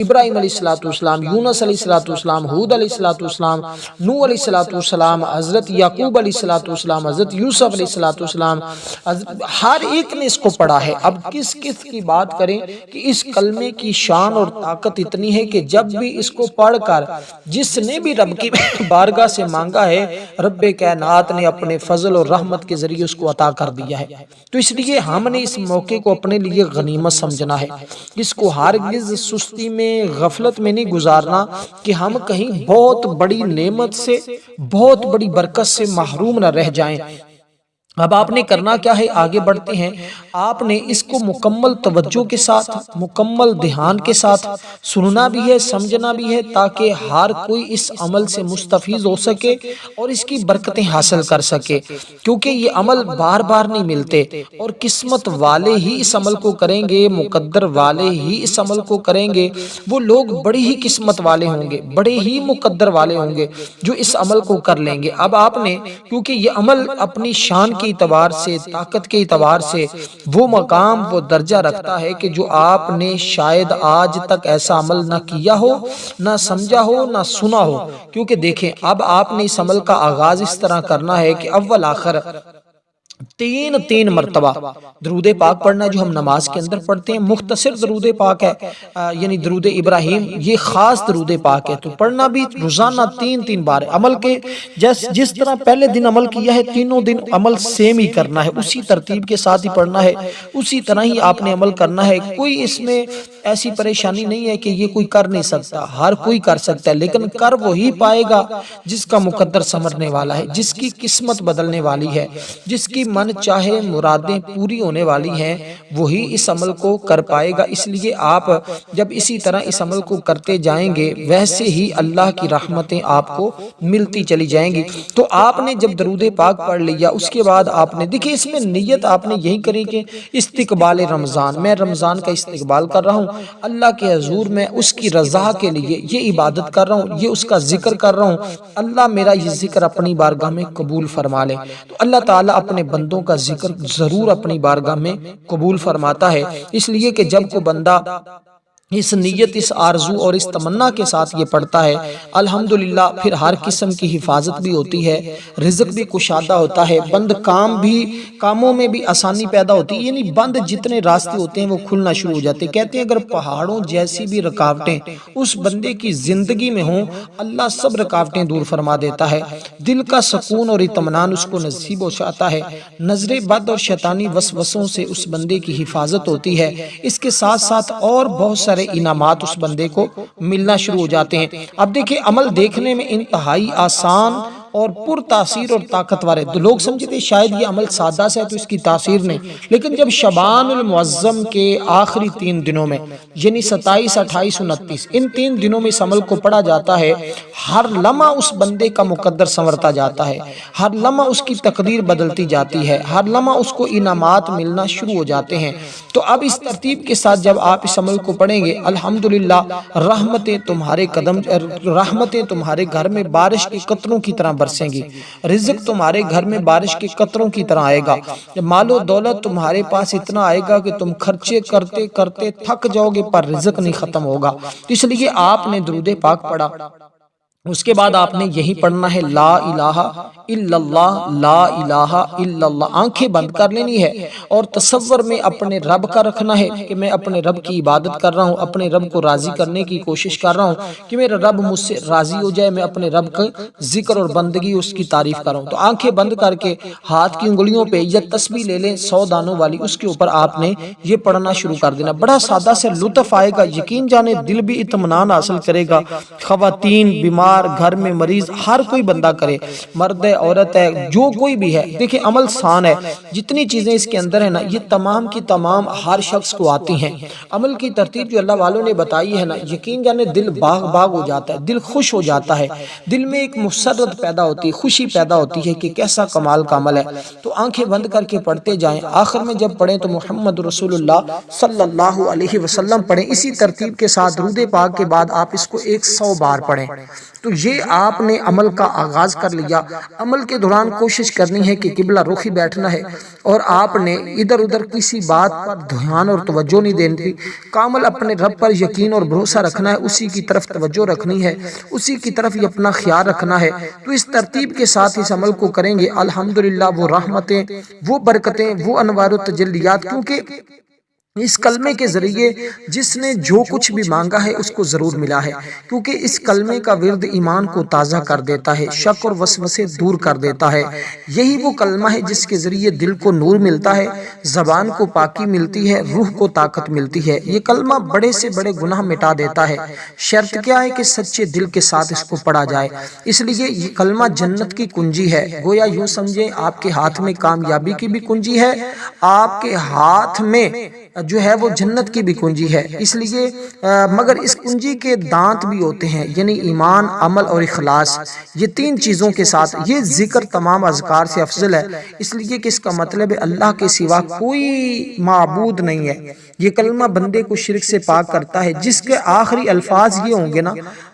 ابراہیم علیہ السلام، یونس علیہ السلام، ہود علیہ السلام، نوح علیہ السلام، حضرت یعقوب علیہ السلام، حضرت یوسف علیہ السلام، ہر ایک نے اس کو پڑھا ہے۔ اب کس کس کی بات کریں کہ اس کلمے کی شان اور طاقت اتنی ہے کہ جب بھی اس کو پڑھ کر جس نے بھی رب کی بارگاہ سے مانگا ہے، رب کائنات نے اپنے فضل اور رحمت کے ذریعے اس کو عطا کر دیا ہے۔ تو اس لیے ہم نے اس موقع کو اپنے لیے غنیمت سمجھنا ہے، اس کو ہرگز سستی میں، غفلت میں نہیں گزارنا کہ ہم کہیں بہت بڑی نعمت سے، بہت بڑی برکت سے محروم نہ رہ جائیں۔ اب آپ نے کرنا کیا ہے، آگے بڑھتے ہیں۔ آپ نے اس کو مکمل توجہ کے ساتھ، مکمل دھیان کے ساتھ سننا بھی ہے، سمجھنا بھی ہے، تاکہ ہر کوئی اس عمل سے مستفیض ہو سکے اور اس کی برکتیں حاصل کر سکے، کیونکہ یہ عمل بار بار نہیں ملتے، اور قسمت والے ہی اس عمل کو کریں گے، مقدر والے ہی اس عمل کو کریں گے۔ وہ لوگ بڑی ہی قسمت والے ہوں گے، بڑے ہی مقدر والے ہوں گے جو اس عمل کو کر لیں گے۔ اب آپ نے، کیونکہ یہ عمل اپنی شان کے اعتبار سے، طاقت کے اعتبار سے وہ مقام، وہ درجہ رکھتا ہے کہ جو آپ نے شاید آج تک ایسا عمل نہ کیا ہو، نہ سمجھا ہو، نہ سنا ہو۔ کیونکہ دیکھیں، اب آپ نے اس عمل کا آغاز اس طرح کرنا ہے کہ اول آخر تین مرتبہ درود پاک پڑھنا ہے، جو ہم نماز کے اندر پڑھتے ہیں۔ مختصر درود پاک ہے، یعنی درود ابراہیم، یہ خاص درود پاک ہے، تو پڑھنا بھی روزانہ تین بار ہے۔ عمل کے جس طرح پہلے دن عمل کیا ہے، تینوں دن عمل سیم ہی کرنا ہے، اسی ترتیب کے ساتھ ہی پڑھنا ہے، اسی طرح ہی آپ نے عمل کرنا ہے۔ کوئی اس میں ایسی پریشانی نہیں ہے کہ یہ کوئی کر نہیں سکتا، ہر کوئی کر سکتا ہے، لیکن کر وہی پائے گا جس کا مقدر سنورنے والا ہے، جس کی قسمت بدلنے والی ہے، جس کی من چاہے مرادیں پوری ہونے والی ہیں، وہی اس عمل کو کر پائے گا۔ اس لیے آپ جب اسی طرح اس عمل کو کرتے جائیں گے، ویسے ہی اللہ کی رحمتیں آپ کو ملتی چلی جائیں گی۔ تو آپ نے جب درود پاک پڑھ لیا، اس کے بعد آپ نے دیکھیں، اس میں نیت آپ نے یہی کری کہ استقبال رمضان، میں رمضان کا استقبال کر رہا ہوں، اللہ کے حضور میں اس کی رضا کے لیے یہ عبادت کر رہا ہوں، یہ اس کا ذکر کر رہا ہوں، اللہ میرا یہ ذکر اپنی بارگاہ میں قبول فرما لے۔ تو اللہ تعالیٰ اپنے بندوں کا ذکر ضرور اپنی بارگاہ میں قبول فرماتا ہے، اس لیے کہ جب کوئی بندہ اس نیت، اس آرزو اور اس تمنا کے ساتھ یہ پڑھتا ہے، الحمدللہ پھر ہر قسم کی حفاظت بھی ہوتی ہے، رزق بھی کشادہ ہوتا ہے، بند کاموں میں بھی آسانی پیدا ہوتی ہے، یعنی بند جتنے راستے ہوتے ہیں وہ کھلنا شروع ہو جاتے ہیں۔ کہتے ہیں اگر پہاڑوں جیسی بھی رکاوٹیں اس بندے کی زندگی میں ہوں، اللہ سب رکاوٹیں دور فرما دیتا ہے، دل کا سکون اور اطمینان اس کو نصیب ہو جاتا ہے، نظر بد اور شیطانی وسوسوں سے اس بندے کی حفاظت ہوتی ہے، اس کے ساتھ ساتھ اور بہت سارے انعامات اس بندے کو ملنا شروع ہو جاتے ہیں۔ اب دیکھیں، عمل دیکھنے میں انتہائی آسان اور پر تاثیر اور طاقتور ہے، تو لوگ سمجھتے شاید یہ عمل سادہ سے ہے تو اس کی تاثیر نہیں، لیکن جب شعبان المعظم کے آخری 3 دنوں میں، یعنی 27، 28، 29، ان 3 دنوں میں اس عمل کو پڑھا جاتا ہے، ہر لمحہ اس بندے کا مقدر سنورتا جاتا ہے، ہر لمحہ اس کی تقدیر بدلتی جاتی ہے، ہر لمحہ اس کو انعامات ملنا شروع ہو جاتے ہیں۔ تو اب اس ترتیب کے ساتھ جب آپ اس عمل کو پڑھیں گے، الحمدللہ رحمتیں تمہارے گھر میں بارش کے قطروں کی طرح برسیں گی، رزق تمہارے گھر میں بارش کے قطروں کی طرح آئے گا، مال و دولت تمہارے پاس اتنا آئے گا کہ تم خرچے کرتے کرتے تھک جاؤ گے پر رزق نہیں ختم ہوگا۔ اس لیے آپ نے درود پاک پڑھا، اس کے بعد آپ نے یہی پڑھنا ہے، لا الہ الا اللہ، لا الہ الا اللہ، آنکھیں بند کر لینی ہے اور تصور میں اپنے رب کا رکھنا ہے کہ میں اپنے رب کی عبادت کر رہا ہوں، اپنے رب کو راضی کرنے کی کوشش کر رہا ہوں کہ میرا رب مجھ سے راضی ہو جائے، میں اپنے رب کا ذکر اور بندگی، اس کی تعریف کر رہا ہوں۔ تو آنکھیں بند کر کے ہاتھ کی انگلیوں پہ یا تسبیح لے لیں 100 دانوں والی، اس کے اوپر آپ نے یہ پڑھنا شروع کر دینا، بڑا سادہ سے لطف آئے گا، یقین جانے دل بھی اطمینان حاصل کرے گا۔ خواتین، بیمار، گھر میں مریض، ہر کوئی بندہ کرے، مرد ہے، عورت ہے، جو کوئی بھی ہے، دیکھیں عمل سان ہے، جتنی چیزیں اس کے اندر ہیں نا، یہ تمام کی تمام ہر شخص کو آتی ہیں۔ عمل کی ترتیب جو اللہ والوں نے بتائی ہے نا، یقین جانے دل باغ ہو جاتا ہے، دل خوش ہو جاتا ہے، دل میں ایک مسرت پیدا ہوتی ہے، خوشی پیدا ہوتی ہے کہ کیسا کمال کا عمل ہے۔ تو آنکھیں بند کر کے پڑھتے جائیں، آخر میں جب پڑھیں تو محمد رسول اللہ صلی اللہ علیہ وسلم پڑھیں، اسی ترتیب کے ساتھ درود پاک کے بعد آپ اس کو 100 بار پڑھیں، تو یہ آپ نے عمل کا آغاز کر لیا۔ عمل کے دوران کوشش کرنی ہے کہ قبلہ رخی بیٹھنا ہے، اور آپ نے ادھر ادھر کسی بات پر دھیان اور توجہ نہیں دینی، کامل اپنے رب پر یقین اور بھروسہ رکھنا ہے، اسی کی طرف توجہ رکھنی ہے، اسی کی طرف یہ اپنا خیال رکھنا ہے۔ تو اس ترتیب کے ساتھ اس عمل کو کریں گے، الحمدللہ وہ رحمتیں، وہ برکتیں، وہ انوار و تجلیات، کیونکہ اس کلمے کے ذریعے جس نے جو کچھ بھی مانگا ہے اس کو ضرور ملا ہے، کیونکہ اس کلمے کا ورد ایمان کو تازہ کر دیتا ہے، شک اور وسوسے دور کر دیتا ہے۔ یہی وہ کلمہ ہے جس کے ذریعے دل کو نور ملتا ہے، زبان کو پاکی ملتی ہے، روح کو طاقت ملتی ہے۔ یہ کلمہ بڑے سے بڑے گناہ مٹا دیتا ہے، شرط کیا ہے کہ سچے دل کے ساتھ اس کو پڑھا جائے۔ اس لیے یہ کلمہ جنت کی کنجی ہے، گویا یوں سمجھیں آپ کے ہاتھ میں کامیابی کی بھی کنجی ہے، آپ کے ہاتھ میں جو ہے وہ جنت کی بھی کنجی ہے۔ اس لیے مگر اس کنجی کے دانت بھی ہوتے ہیں، یعنی ایمان، عمل اور اخلاص، یہ تین چیزوں کے ساتھ یہ ذکر تمام اذکار سے افضل ہے، اس لیے کہ اس کا مطلب ہے اللہ کے سوا کوئی معبود نہیں ہے۔ یہ کلمہ بندے کو شرک سے پاک کرتا ہے، جس کے آخری الفاظ یہ ہوں گے نا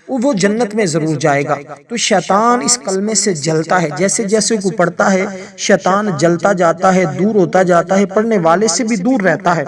وہ جنت میں ضرور جائے گا۔ تو شیطان اس کلمے سے جلتا ہے، جیسے جیسے کو پڑھتا ہے شیطان جلتا جاتا ہے، دور ہوتا جاتا ہے، پڑھنے والے سے بھی دور رہتا ہے۔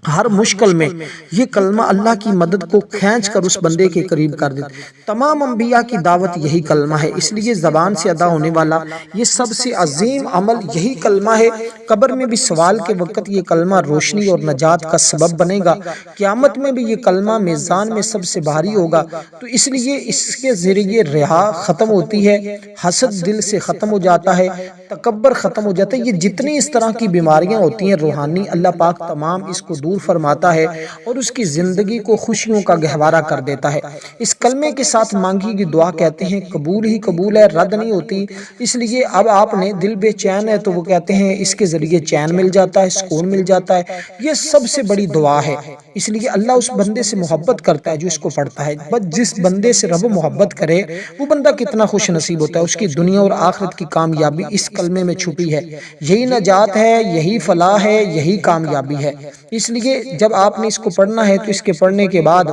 ہر مشکل میں یہ کلمہ اللہ کی مدد کو کھینچ کر اس بندے کے قریب کر دیتا۔ تمام انبیاء کی دعوت یہی کلمہ ہے، اس لیے زبان سے ادا ہونے والا یہ سب سے عظیم عمل یہی کلمہ ہے۔ قبر میں بھی سوال کے وقت یہ کلمہ روشنی اور نجات کا سبب بنے گا، قیامت میں بھی یہ کلمہ میزان میں سب سے بھاری ہوگا۔ تو اس لیے اس کے ذریعے ریا ختم ہوتی ہے، حسد دل سے ختم ہو جاتا ہے، تکبر ختم ہو جاتا ہے۔ یہ جتنی اس طرح کی بیماریاں ہوتی ہیں روحانی، اللہ پاک تمام اس کو دور فرماتا ہے اور اس کی زندگی کو خوشیوں کا گہوارہ کر دیتا ہے۔ اس کلمے کے ساتھ مانگی گئی دعا کہتے ہیں قبول ہی قبول ہے، رد نہیں ہوتی۔ اس لیے اب آپ نے دل بے چین ہے تو وہ کہتے ہیں اس کے ذریعے چین مل جاتا ہے، سکون مل جاتا ہے۔ یہ سب سے بڑی دعا ہے، اس لیے اللہ اس بندے سے محبت کرتا ہے جو اس کو پڑھتا ہے۔ بس جس بندے سے رب محبت کرے وہ بندہ کتنا خوش نصیب ہوتا ہے، اس کی دنیا اور آخرت کی کامیابی اس کلمے میں چھپی ہے۔ یہی نجات ہے، یہی فلاح ہے، یہی کامیابی ہے۔ اس لیے جب آپ نے اس کو پڑھنا ہے تو اس کے پڑھنے کے بعد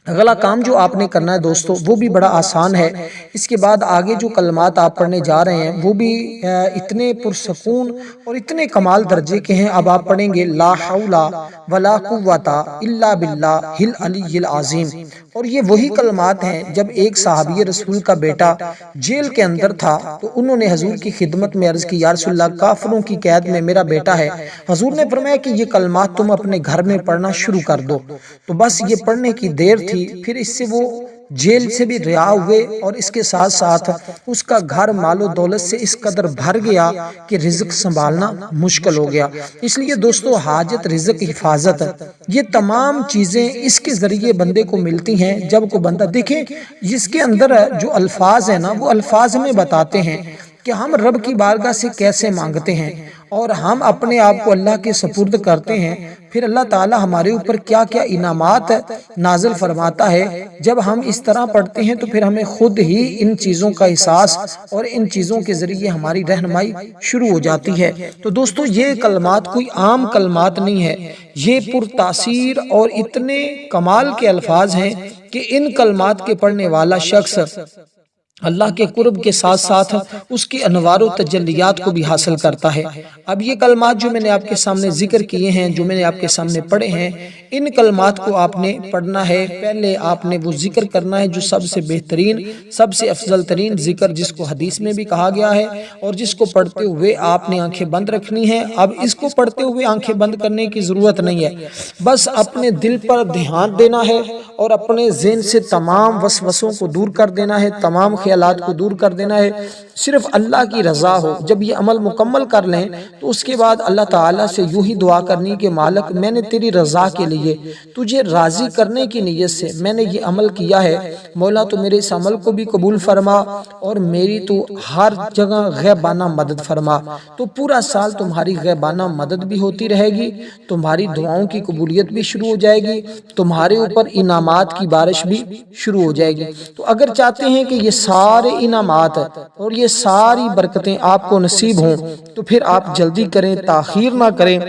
اگلا کام جو آپ نے کرنا ہے دوستو وہ بھی بڑا آسان ہے۔ اس کے بعد آگے جو کلمات آپ پڑھنے جا رہے ہیں وہ بھی اتنے پرسکون اور اتنے کمال درجے کے ہیں۔ اب آپ پڑھیں گے لا حول ولا قوت الا باللہ العلی العظیم، اور یہ وہی کلمات ہیں جب ایک صحابی رسول کا بیٹا جیل کے اندر تھا تو انہوں نے حضور کی خدمت میں عرض کی یا رسول اللہ کافروں کی قید میں میرا بیٹا ہے۔ حضور نے فرمایا کہ یہ کلمات تم اپنے گھر میں پڑھنا شروع کر دو۔ تو بس یہ پڑھنے کی دیر تھی، پھر اس سے وہ جیل سے بھی رہا ہوئے اور اس کے ساتھ ساتھ اس کا گھر مال و دولت سے اس قدر بھر گیا کہ رزق سنبھالنا مشکل ہو گیا۔ اس لیے دوستو حاجت، رزق، حفاظت یہ تمام چیزیں اس کے ذریعے بندے کو ملتی ہیں جب کو بندہ دیکھیں اس کے اندر جو الفاظ ہیں نا وہ الفاظ ہمیں بتاتے ہیں کہ ہم رب کی بارگاہ سے کیسے مانگتے ہیں اور ہم اپنے آپ کو اللہ کے سپرد کرتے ہیں، پھر اللہ تعالی ہمارے اوپر کیا کیا انعامات نازل فرماتا ہے۔ جب ہم اس طرح پڑھتے ہیں تو پھر ہمیں خود ہی ان چیزوں کا احساس اور ان چیزوں کے ذریعے ہماری رہنمائی شروع ہو جاتی ہے۔ تو دوستو یہ کلمات کوئی عام کلمات نہیں ہے، یہ پرتاثیر اور اتنے کمال کے الفاظ ہیں کہ ان کلمات کے پڑھنے والا شخص اللہ کے قرب کے ساتھ ساتھ اس کی انوار و تجلیات کو بھی حاصل کرتا ہے۔ اب یہ کلمات جو میں نے آپ کے سامنے ذکر کیے ہیں، جو میں نے آپ کے سامنے پڑھے ہیں، ان کلمات کو آپ نے پڑھنا ہے۔ پہلے آپ نے وہ ذکر کرنا ہے جو سب سے بہترین، سب سے افضل ترین ذکر، جس کو حدیث میں بھی کہا گیا ہے اور جس کو پڑھتے ہوئے آپ نے آنکھیں بند رکھنی ہے۔ اب اس کو پڑھتے ہوئے آنکھیں بند کرنے کی ضرورت نہیں ہے، بس اپنے دل پر دھیان دینا ہے اور اپنے ذہن سے تمام وسوسوں کو دور کر دینا ہے، تمام خیالات کو دور کر دینا ہے، صرف اللہ کی رضا ہو۔ جب یہ عمل مکمل کر لیں تو اس کے بعد اللہ تعالیٰ سے یوں ہی دعا کرنی کہ مالک میں نے تیری رضا کے لیے، تجھے راضی کرنے کی نیت سے میں نے یہ عمل کیا ہے، مولا تو میرے اس عمل کو بھی قبول فرما اور میری تو ہر جگہ غیبانہ مدد فرما۔ تو پورا سال تمہاری غیبانہ مدد بھی ہوتی رہے گی، تمہاری دعاؤں کی قبولیت بھی شروع ہو جائے گی، تمہارے اوپر انعامات کی بارش بھی شروع ہو جائے گی۔ تو اگر چاہتے ہیں کہ یہ سارے انعامات اور یہ ساری برکتیں آپ کو نصیب ہوں تو پھر آپ جلدی کریں، تاخیر نہ کریں۔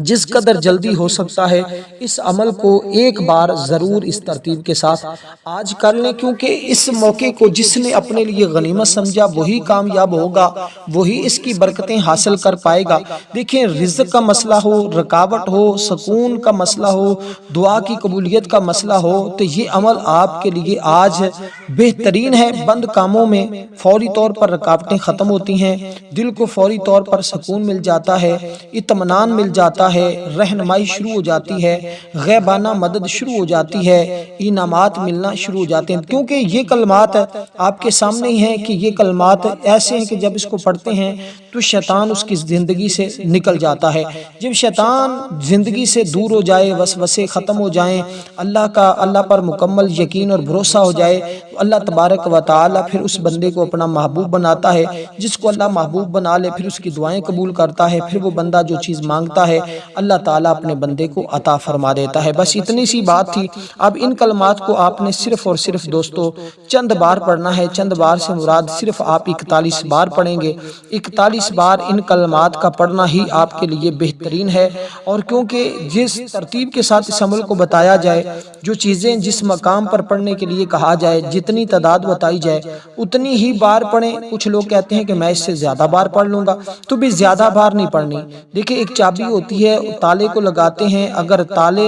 جس قدر جلدی ہو سکتا ہے اس عمل کو ایک بار ضرور اس ترتیب کے ساتھ آج کر لیں، کیونکہ اس موقع کو جس نے اپنے لیے غنیمت سمجھا وہی کامیاب ہوگا، وہی اس کی برکتیں حاصل کر پائے گا۔ دیکھیں، رزق کا مسئلہ ہو، رکاوٹ ہو، سکون کا مسئلہ ہو، دعا کی قبولیت کا مسئلہ ہو، تو یہ عمل آپ کے لیے آج بہترین ہے۔ بند کاموں میں فوری طور پر رکاوٹیں ختم ہوتی ہیں، دل کو فوری طور پر سکون مل جاتا ہے، اطمینان مل جاتا ہے، رہنمائی شروع ہو جاتی ہے، غیبانہ مدد شروع ہو جاتی ہے، انعامات ملنا شروع ہو جاتے ہیں، کیونکہ یہ کلمات آپ کے سامنے ہی ہیں کہ یہ کلمات ایسے ہیں کہ جب اس کو پڑھتے ہیں تو شیطان اس کی زندگی سے نکل جاتا ہے۔ جب شیطان زندگی سے دور ہو جائے، وسوسے ختم ہو جائیں، اللہ پر مکمل یقین اور بھروسہ ہو جائے، تو اللہ تبارک و تعالی پھر اس بندے کو اپنا محبوب بناتا ہے۔ جس کو اللہ محبوب بنا لے پھر اس کی دعائیں قبول کرتا ہے، پھر وہ بندہ جو چیز مانگتا ہے اللہ تعالیٰ اپنے بندے کو عطا فرما دیتا ہے۔ بس اتنی سی بات تھی۔ اب ان کلمات کو آپ نے صرف اور صرف دوستو چند بار پڑھنا ہے۔ چند بار سے مراد صرف آپ 41 بار پڑھیں گے۔ 41 بار ان کلمات کا پڑھنا ہی آپ کے لیے بہترین ہے، اور کیونکہ جس ترتیب کے ساتھ اس عمل کو بتایا جائے، جو چیزیں جس مقام پر پڑھنے کے لیے کہا جائے، جتنی تعداد بتائی جائے اتنی ہی بار پڑھیں۔ کچھ لوگ کہتے ہیں کہ میں اس سے زیادہ بار پڑھ لوں گا، تو بھی زیادہ بار نہیں پڑھنی۔ دیکھیں، ایک چابی ہوتی ہے، تالے کو لگاتے ہیں، اگر تالے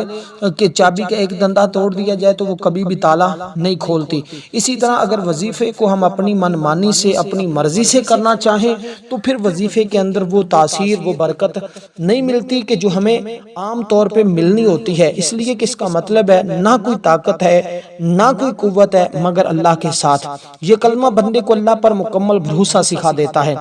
کے چابی کا ایک دندہ توڑ دیا جائے تو وہ کبھی بھی تالا نہیں کھولتی۔ اسی طرح اگر وظیفے کو ہم اپنی من مانی سے، اپنی مرضی سے کرنا چاہیں تو پھر وظیفے کے اندر وہ تاثیر، وہ برکت نہیں ملتی کہ جو ہمیں عام طور پہ ملنی ہوتی ہے۔ اس لیے کہ اس کا مطلب ہے نہ کوئی طاقت ہے، نہ کوئی قوت ہے مگر اللہ کے ساتھ۔ یہ کلمہ بندے کو اللہ پر مکمل بھروسہ سکھا دیتا ہے۔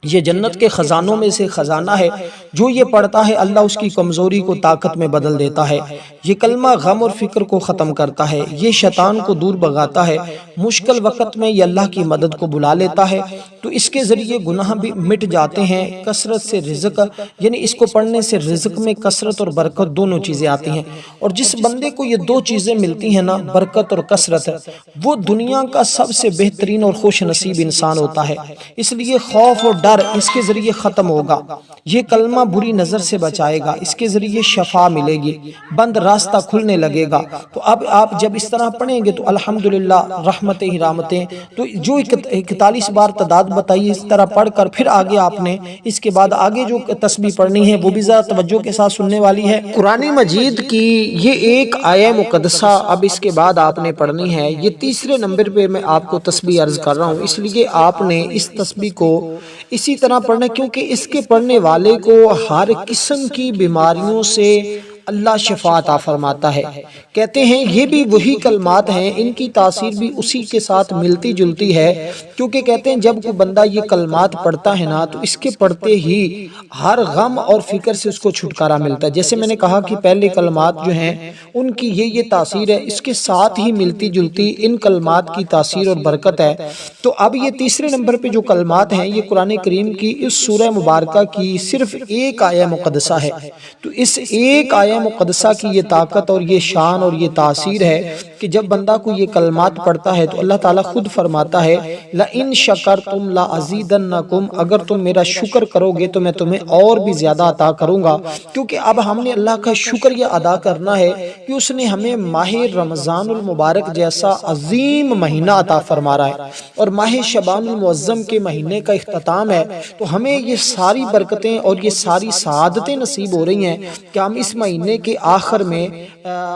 یہ جنت کے خزانوں میں سے خزانہ ہے، جو یہ پڑھتا ہے اللہ اس کی کمزوری کو طاقت میں بدل دیتا ہے۔ یہ کلمہ غم اور فکر کو ختم کرتا ہے، یہ شیطان کو دور بھگاتا ہے، مشکل وقت میں یہ اللہ کی مدد کو بلا لیتا ہے، تو اس کے ذریعے گناہ بھی مٹ جاتے ہیں۔ کثرت سے رزق، یعنی اس کو پڑھنے سے رزق میں کثرت اور برکت دونوں چیزیں آتی ہیں، اور جس بندے کو یہ دو چیزیں ملتی ہیں نا، برکت اور کثرت، وہ دنیا کا سب سے بہترین اور خوش نصیب انسان ہوتا ہے۔ اس لیے خوف اور ڈر اس کے ذریعے ختم ہوگا۔ یہ کلمہ بری نظر سے بچائے گا، اس کے ذریعے شفا ملے گی، بند راستہ کھلنے لگے گا۔ تو اب آپ جب اس طرح پڑھیں گے تو الحمدللہ رحمتیں ہی رحمتیں۔ تو جو 41 بار تعداد بتائی اس طرح پڑھ کر پھر آگے آپ نے اس کے بعد آگے جو تسبیح پڑھنی ہے وہ بھی ذرا توجہ کے ساتھ سننے والی ہے۔ قرآن مجید کی یہ ایک آیہ مقدسہ اب اس کے بعد آپ نے پڑھنی ہے۔ یہ تیسرے نمبر پہ میں آپ کو تسبیح عرض کر رہا ہوں، اس لیے آپ نے اس تسبیح کو اسی طرح پڑھنا، کیونکہ اس کے پڑھنے والے کو ہر قسم کی بیماریوں سے اللہ شفا عطا فرماتا ہے۔ کہتے ہیں یہ بھی وہی کلمات ہیں، ان کی تاثیر بھی اسی کے ساتھ ملتی جلتی ہے، کیونکہ کہتے ہیں جب کوئی بندہ یہ کلمات پڑھتا ہے نا تو اس کے پڑھتے ہی ہر غم اور فکر سے اس کو چھٹکارا ملتا ہے۔ جیسے میں نے کہا کہ پہلے کلمات جو ہیں ان کی یہ تاثیر ہے، اس کے ساتھ ہی ملتی جلتی ان کلمات کی تاثیر اور برکت ہے۔ تو اب یہ تیسرے نمبر پہ جو کلمات ہیں یہ قرآن کریم کی اس سورہ مبارکہ کی صرف ایک آیہ مقدسہ ہے۔ تو اس ایک آیہ مقدسہ کی یہ طاقت اور یہ شان اور یہ تاثیر ہے کہ جب بندہ کو یہ کلمات پڑھتا ہے تو اللہ تعالیٰ خود فرماتا ہے لَإِن شَكَرْتُمْ لَأَزِيدَنَّكُمْ، اگر تم میرا شکر کرو گے تو میں تمہیں اور بھی زیادہ عطا کروں گا۔ کیونکہ اب ہم نے اللہ کا شکریہ ادا کرنا ہے کہ اس نے ہمیں ماہ رمضان المبارک جیسا عظیم مہینہ عطا فرما رہا ہے، اور ماہ شعبان المعظم کے مہینے کا اختتام ہے، تو ہمیں یہ ساری برکتیں اور یہ ساری سعادتیں نصیب ہو رہی ہیں کہ ہم اس مہینے کے آخر میں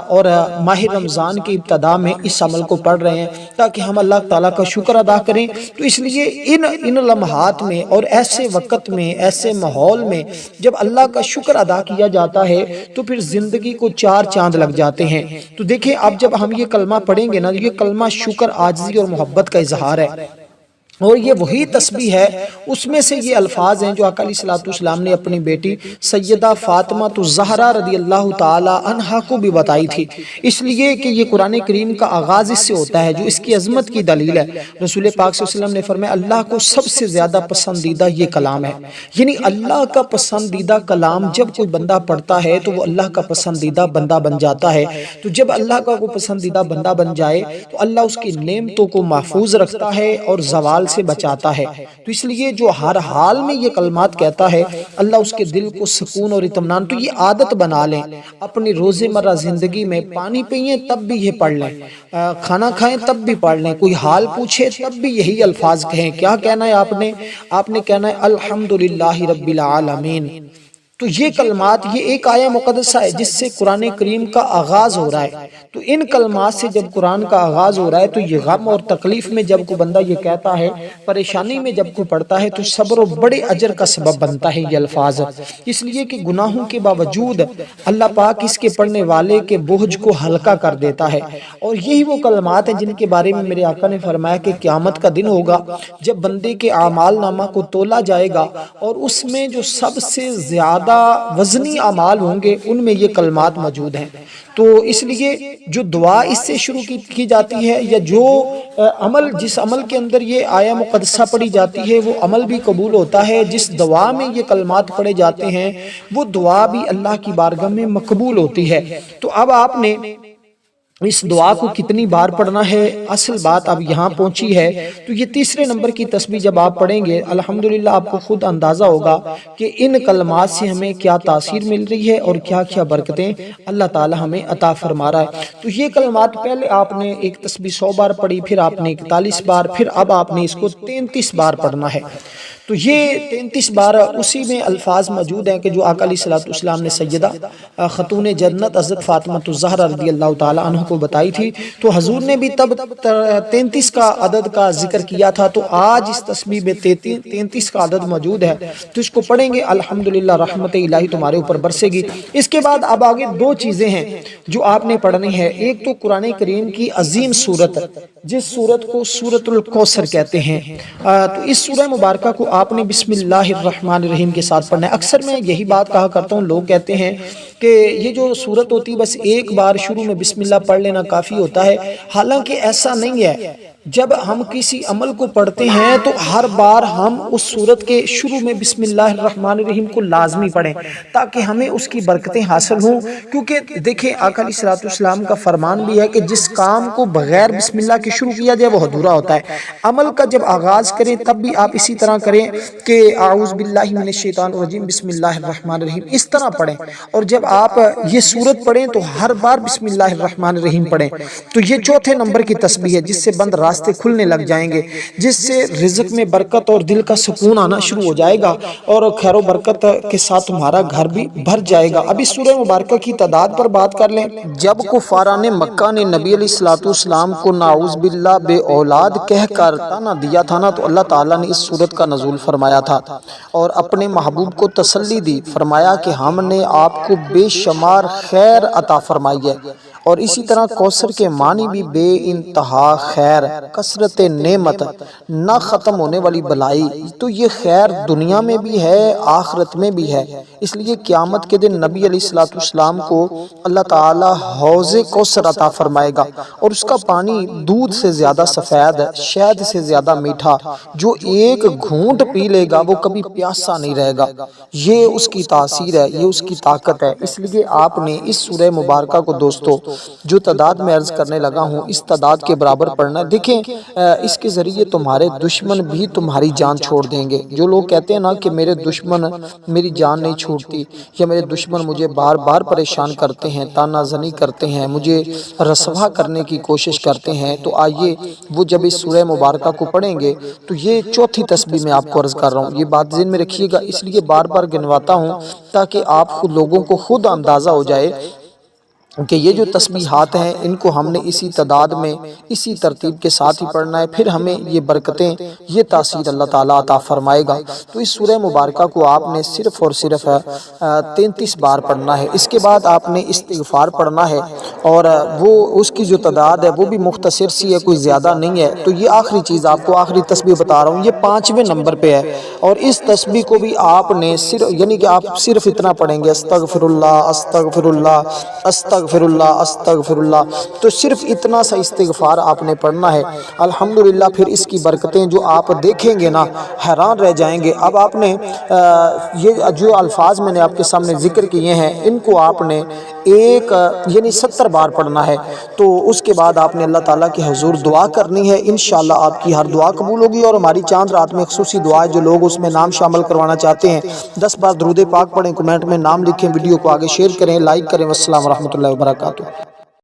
اور ماہ رمضان کی ابتدا میں اس عمل کو پڑھ رہے ہیں تاکہ ہم اللہ تعالیٰ کا شکر ادا کریں۔ تو اس لیے ان لمحات میں اور ایسے وقت میں، ایسے ماحول میں جب اللہ کا شکر ادا کیا جاتا ہے تو پھر زندگی کو چار چاند لگ جاتے ہیں۔ تو دیکھیں اب جب ہم یہ کلمہ پڑھیں گے نا، یہ کلمہ شکر، عاجزی اور محبت کا اظہار ہے، اور یہ وہی تسبیح ہے۔ اس میں سے یہ الفاظ ہیں جو آقا علیہ الصلوۃ والسلام نے اپنی بیٹی سیدہ فاطمہ الزہرا رضی اللہ تعالی عنہا کو بھی بتائی تھی، اس لیے کہ یہ قرآن کریم کا آغاز اس سے ہوتا ہے، جو اس کی عظمت کی دلیل ہے۔ رسول پاک صلی اللہ علیہ وسلم نے فرمایا اللہ کو سب سے زیادہ پسندیدہ یہ کلام ہے، یعنی اللہ کا پسندیدہ کلام جب کوئی بندہ پڑھتا ہے تو وہ اللہ کا پسندیدہ بندہ بن جاتا ہے۔ تو جب اللہ کا کوئی پسندیدہ بندہ بن جائے تو اللہ اس کی نعمتوں کو محفوظ رکھتا ہے اور زوال سے بچاتا ہے۔ تو اس لیے جو ہر حال میں یہ کلمات کہتا ہے اللہ اس کے دل کو سکون اور اطمینان، تو یہ عادت بنا لیں اپنی روزمرہ زندگی میں، پانی پئیں تب بھی یہ پڑھ لیں، کھانا کھائیں تب بھی پڑھ لیں، کوئی حال پوچھے تب بھی یہی الفاظ کہیں۔ کیا کہنا ہے آپ نے کہنا ہے الحمدللہ رب العالمین۔ تو یہ کلمات، یہ ایک آیہ مقدسہ ہے جس سے قرآن کریم کا آغاز ہو رہا ہے۔ تو ان کلمات سے جب قرآن کا آغاز ہو رہا ہے تو یہ غم اور تکلیف میں جب کوئی بندہ یہ کہتا ہے، پریشانی میں جب کوئی پڑھتا ہے، تو صبر و بڑے اجر کا سبب بنتا ہے یہ الفاظ، اس لیے کہ گناہوں کے باوجود اللہ پاک اس کے پڑھنے والے کے بوجھ کو ہلکا کر دیتا ہے۔ اور یہی وہ کلمات ہیں جن کے بارے میں میرے آقا نے فرمایا کہ قیامت کا دن ہوگا جب بندے کے اعمال نامہ کو تولا جائے گا اور اس میں جو سب سے زیادہ وزنی اعمال ہوں گے ان میں یہ کلمات موجود ہیں۔ تو اس لیے جو دعا اس سے شروع کی جاتی ہے، یا جو عمل، جس عمل کے اندر یہ آیہ مقدسہ پڑھی جاتی ہے وہ عمل بھی قبول ہوتا ہے، جس دعا میں یہ کلمات پڑھے جاتے ہیں وہ دعا بھی اللہ کی بارگاہ میں مقبول ہوتی ہے۔ تو اب آپ نے اس دعا کو کتنی بار پڑھنا ہے، اصل بات اب یہاں پہنچی ہے۔ تو یہ تیسرے نمبر کی تسبیح جب آپ پڑھیں گے الحمدللہ آپ کو خود اندازہ ہوگا کہ ان کلمات سے ہمیں کیا تاثیر مل رہی ہے اور کیا کیا برکتیں اللہ تعالی ہمیں عطا فرما رہا ہے۔ تو یہ کلمات پہلے آپ نے ایک تسبیح 100 بار پڑھی، پھر آپ نے 41 بار، پھر اب آپ نے اس کو 33 بار پڑھنا ہے۔ تو یہ 33 بار اسی میں الفاظ موجود ہیں کہ جو آقا علیہ الصلوۃ والسلام نے سیدہ خاتون جنت حضرت فاطمہ الزہرا رضی اللہ تعالی عنہ کو بتائی تھی۔ تو حضور نے بھی تب 33 کا عدد کا ذکر کیا تھا، تو آج اس تسبیح میں 33 کا عدد موجود ہے۔ تو اس کو پڑھیں گے الحمدللہ رحمت الہی تمہارے اوپر برسے گی۔ اس کے بعد اب آگے دو چیزیں ہیں جو آپ نے پڑھنی ہے۔ ایک تو قرآن کریم کی عظیم سورت، جس سورت کو سورۃ الکوثر کہتے ہیں، تو اس سورہ مبارکہ کو آپ نے بسم اللہ الرحمن الرحیم کے ساتھ پڑھنا ہے۔ اکثر میں یہی بات کہا کرتا ہوں، لوگ کہتے ہیں کہ یہ جو سورت ہوتی بس ایک بار شروع میں بسم اللہ پڑھ لینا کافی ہوتا ہے، حالانکہ ایسا نہیں ہے۔ جب ہم کسی عمل کو پڑھتے ہیں تو ہر بار ہم اس سورت کے شروع میں بسم اللہ الرحمن الرحیم کو لازمی پڑھیں تاکہ ہمیں اس کی برکتیں حاصل ہوں۔ کیونکہ دیکھیں آقا علیہ الصلوۃ والسلام کا فرمان بھی ہے کہ جس کام کو بغیر بسم اللہ کے شروع کیا جائے وہ ادھورا ہوتا ہے۔ عمل کا جب آغاز کریں تب بھی آپ اسی طرح کریں کہ اعوذ باللہ من الشیطان الرجیم بسم اللہ الرحمن الرحیم، اس طرح پڑھیں۔ اور جب آپ یہ سورت پڑھیں تو ہر بار بسم اللہ الرحمن الرحیم پڑھیں۔ تو یہ چوتھے نمبر کی تسبیح ہے جس سے بند راستے کھلنے لگ جائیں گے، جس سے رزق میں برکت اور دل کا سکون آنا شروع ہو جائے گا اور خیر و برکت کے ساتھ تمہارا گھر بھی بھر جائے گا۔ اب اس سورہ مبارکہ کی تعداد پر بات کر لیں۔ جب کفاران مکہ نے نبی علیہ الصلوۃ والسلام کو نعوذ باللہ بے اولاد کہہ کر طعنہ دیا تھا نا، تو اللہ تعالیٰ نے اس سورت کا نزول فرمایا تھا اور اپنے محبوب کو تسلی دی، فرمایا کہ ہم نے آپ کو بے شمار خیر عطا فرمائی ہے۔ اور اسی طرح کوثر کے معنی بھی بے انتہا خیر، کثرت نعمت، نہ ختم ہونے والی بلائی۔ تو یہ خیر دنیا میں بھی ہے، آخرت میں بھی ہے۔ اس لیے قیامت کے دن نبی علیہ الصلوۃ والسلام کو اللہ تعالی حوض کوثر عطا فرمائے گا اور اس کا پانی دودھ سے زیادہ سفید، شہد سے زیادہ میٹھا، جو ایک گھونٹ پی لے گا وہ کبھی پیاسا نہیں رہے گا۔ یہ اس کی تاثیر ہے، یہ اس کی طاقت ہے۔ اس لیے آپ نے اس سورہ مبارکہ کو دوستو جو تعداد میں عرض کرنے لگا ہوں اس تعداد کے برابر پڑھنا ہے۔ دیکھیں اس کے ذریعے تمہارے دشمن بھی تمہاری جان چھوڑ دیں گے۔ جو لوگ کہتے ہیں نا کہ میرے دشمن میری جان نہیں چھوڑتی، یا میرے دشمن مجھے بار بار پریشان کرتے ہیں، طعنہ زنی کرتے ہیں، مجھے رسوا کرنے کی کوشش کرتے ہیں، تو آئیے وہ جب اس سورہ مبارکہ کو پڑھیں گے تو یہ چوتھی تسبیح میں آپ کو عرض کر رہا ہوں، یہ بات ذہن میں رکھیے گا، اس لیے بار بار گنواتا ہوں تاکہ آپ خود لوگوں کو خود اندازہ ہو جائے کہ یہ جو تسبیحات ہیں ان کو ہم نے اسی تعداد میں اسی ترتیب کے ساتھ ہی پڑھنا ہے، پھر ہمیں یہ برکتیں، یہ تاثیر اللہ تعالیٰ عطا فرمائے گا۔ تو اس سورہ مبارکہ کو آپ نے صرف اور صرف 33 بار پڑھنا ہے۔ اس کے بعد آپ نے استغفار پڑھنا ہے اور وہ اس کی جو تعداد ہے وہ بھی مختصر سی ہے، کوئی زیادہ نہیں ہے۔ تو یہ آخری چیز آپ کو آخری تسبیح بتا رہا ہوں، یہ 5ویں نمبر پہ ہے اور اس تسبیح کو بھی آپ نے صرف یعنی کہ آپ صرف اتنا پڑھیں گے استغفر اللہ استغفر اللہ استغفر اللہ استغفر اللہ، تو صرف اتنا سا استغفار آپ نے پڑھنا ہے۔ الحمدللہ پھر اس کی برکتیں جو آپ دیکھیں گے نا حیران رہ جائیں گے۔ اب آپ نے یہ جو الفاظ میں نے آپ کے سامنے ذکر کیے ہیں ان کو آپ نے ایک یعنی 70 بار پڑھنا ہے۔ تو اس کے بعد آپ نے اللہ تعالیٰ کے حضور دعا کرنی ہے، انشاءاللہ آپ کی ہر دعا قبول ہوگی۔ اور ہماری چاند رات میں خصوصی دعا ہے، جو لوگ اس میں نام شامل کروانا چاہتے ہیں 10 بار درود پاک پڑھیں، کمنٹ میں نام لکھیں، ویڈیو کو آگے شیئر کریں، لائک کریں۔ والسلام ورحمۃ اللہ وبرکاتہ۔